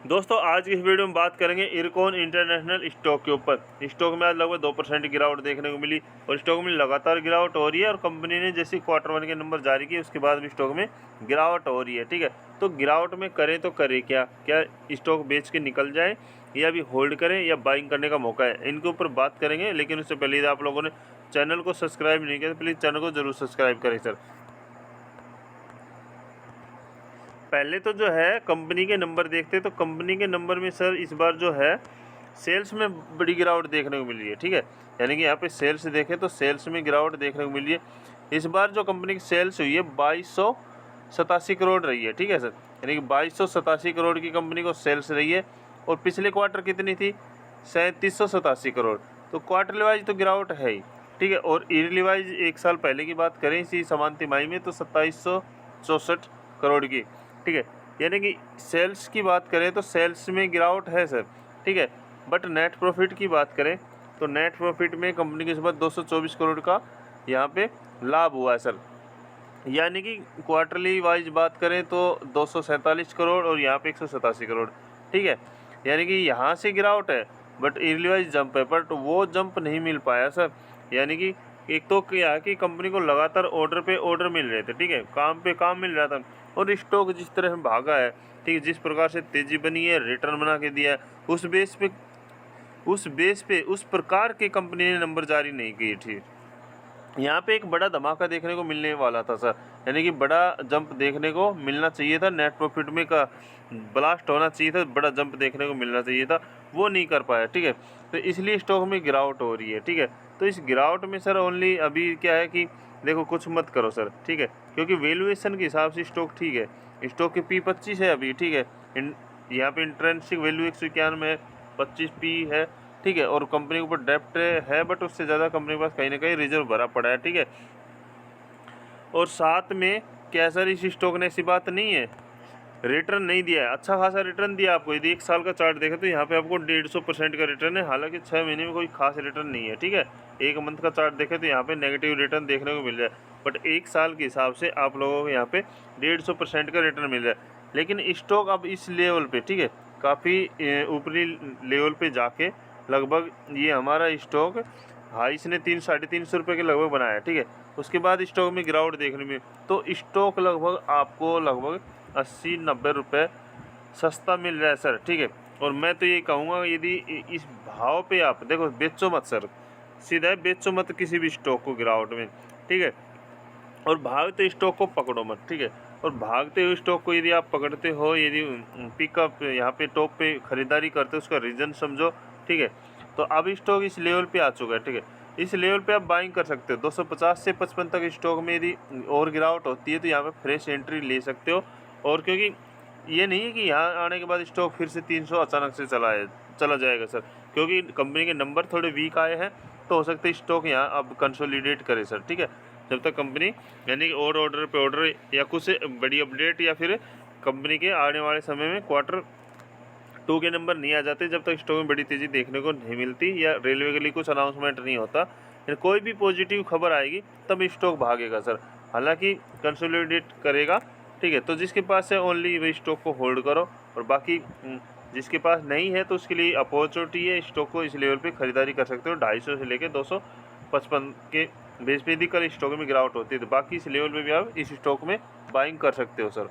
दोस्तों आज की इस वीडियो में बात करेंगे इरकॉन इंटरनेशनल स्टॉक के ऊपर। स्टॉक में आज लगभग 2% गिरावट देखने को मिली और स्टॉक में लगातार गिरावट हो रही है और कंपनी ने जैसे Q1 के नंबर जारी किए उसके बाद भी स्टॉक में गिरावट हो रही है। ठीक है, तो गिरावट में करें तो करें क्या स्टॉक बेच के निकल जाए या भी होल्ड करें या बाइंग करने का मौका है, इनके ऊपर बात करेंगे। लेकिन उससे पहले यदि आप लोगों ने चैनल को सब्सक्राइब नहीं किया तो प्लीज़ चैनल को जरूर सब्सक्राइब करें सर। पहले तो जो है कंपनी के नंबर देखते तो कंपनी के नंबर में सर इस बार जो है सेल्स में बड़ी गिरावट देखने को मिल रही है। ठीक है, यानी कि यहाँ पे सेल्स देखें तो सेल्स में गिरावट देखने को मिल रही है। इस बार जो कंपनी की सेल्स हुई है 2287 करोड़ रही है। ठीक है सर, यानी कि 2287 करोड़ की कंपनी को सेल्स रही है और पिछले क्वार्टर कितनी थी 3787 करोड़। तो क्वार्टरली वाइज तो गिरावट है ही। ठीक है, और ईयरली वाइज एक साल पहले की बात करें इसी समान तिमाही में तो 2764 करोड़ की। ठीक है, यानी कि सेल्स की बात करें तो सेल्स में गिरावट है सर। ठीक है, बट नेट प्रॉफिट की बात करें तो नेट प्रॉफिट में कंपनी के इस बार 224 करोड़ का यहाँ पे लाभ हुआ है सर। यानी कि क्वार्टरली वाइज बात करें तो 247 करोड़ और यहाँ पे 187 करोड़। ठीक है, यानी कि यहाँ से गिरावट है बट ईयरली वाइज जंप है, बट वो जंप नहीं मिल पाया सर। यानी कि एक तो क्या है कि कंपनी को लगातार ऑर्डर पे ऑर्डर मिल रहे थे। ठीक है, काम पे काम मिल रहा था और स्टॉक जिस तरह भागा है, ठीक है, जिस प्रकार से तेज़ी बनी है, रिटर्न बना के दिया है, उस बेस पे उस प्रकार के कंपनी ने नंबर जारी नहीं किए थी। यहाँ पे एक बड़ा धमाका देखने को मिलने वाला था सर, यानी कि बड़ा जंप देखने को मिलना चाहिए था, नेट प्रॉफिट में का ब्लास्ट होना चाहिए था, बड़ा जंप देखने को मिलना चाहिए था, वो नहीं कर पाया। ठीक है, तो इसलिए स्टॉक में गिरावट हो रही है। ठीक है, तो इस गिरावट में सर ओनली अभी क्या है कि देखो कुछ मत करो सर। ठीक है, क्योंकि वैल्यूएशन के हिसाब से स्टॉक ठीक है, स्टॉक की P25 है अभी। ठीक है, यहाँ पे इंट्रेंसिक वैल्यू 191 है, 25 P है। ठीक है, और कंपनी के ऊपर डेप्ट है बट उससे ज़्यादा कंपनी के पास कहीं ना कहीं रिजर्व भरा पड़ा है। ठीक है, और साथ में क्या सर इस स्टॉक ने ऐसी बात नहीं है रिटर्न नहीं दिया है, अच्छा खासा रिटर्न दिया आपको। यदि एक साल का चार्ट देखें तो यहाँ पे आपको 150% का रिटर्न है, हालांकि 6 महीने में कोई खास रिटर्न नहीं है। ठीक है, एक मंथ का चार्ट देखें तो यहाँ पे नेगेटिव रिटर्न देखने को मिल रहा है, बट एक साल के हिसाब से आप लोगों को यहाँ पे 150% का रिटर्न मिल रहा है। लेकिन स्टॉक अब इस लेवल पे, ठीक है, काफ़ी ऊपरी लेवल पे जाके लगभग ये हमारा स्टॉक हाई इसने 300-350 रुपये के लगभग बनाया है। ठीक है, उसके बाद स्टॉक में गिरावट देखने में तो स्टॉक लगभग आपको लगभग 80-90 रुपये सस्ता मिल रहा है सर। ठीक है, और मैं तो ये कहूँगा यदि इस भाव पे आप देखो बेचो मत सर, सीधा है बेचो मत किसी भी स्टॉक को गिरावट में। ठीक है, और भागते स्टॉक को पकड़ो मत। ठीक है, और भागते हुए स्टॉक को यदि आप पकड़ते हो, यदि पिकअप यहाँ पे टॉप पे खरीदारी करते हो उसका रीज़न समझो। ठीक है, तो अब स्टॉक इस लेवल पे आ चुका है। ठीक है, इस लेवल पे आप बाइंग कर सकते हो। 250 से 55 तक स्टॉक में यदि और गिरावट होती है तो यहाँ पे फ्रेश एंट्री ले सकते हो। और क्योंकि ये नहीं है कि यहाँ आने के बाद स्टॉक फिर से 300 अचानक से चला जाएगा सर, क्योंकि कंपनी के नंबर थोड़े वीक आए हैं तो हो सकता है स्टॉक यहाँ अब कंसोलिडेट करे सर। ठीक है, जब तक कंपनी यानी कि और ऑर्डर पे ऑर्डर या कुछ बड़ी अपडेट या फिर कंपनी के आने वाले समय में Q2 के नंबर नहीं आ जाते, जब तक स्टॉक में बड़ी तेज़ी देखने को नहीं मिलती या रेलवे के लिए कुछ अनाउंसमेंट नहीं होता या कोई भी पॉजिटिव खबर आएगी तब स्टॉक भागेगा सर, हालांकि कंसोलिडेट करेगा। ठीक है, तो जिसके पास है ओनली वही स्टॉक को होल्ड करो और बाकी जिसके पास नहीं है तो उसके लिए अपॉर्चुनिटी है, स्टॉक को इस लेवल पे खरीदारी कर सकते हो 250 से लेकर 255 के बेस पे। यदि कल स्टॉक में गिरावट होती है तो बाकी इस लेवल पे भी आप इस स्टॉक में बाइंग कर सकते हो सर।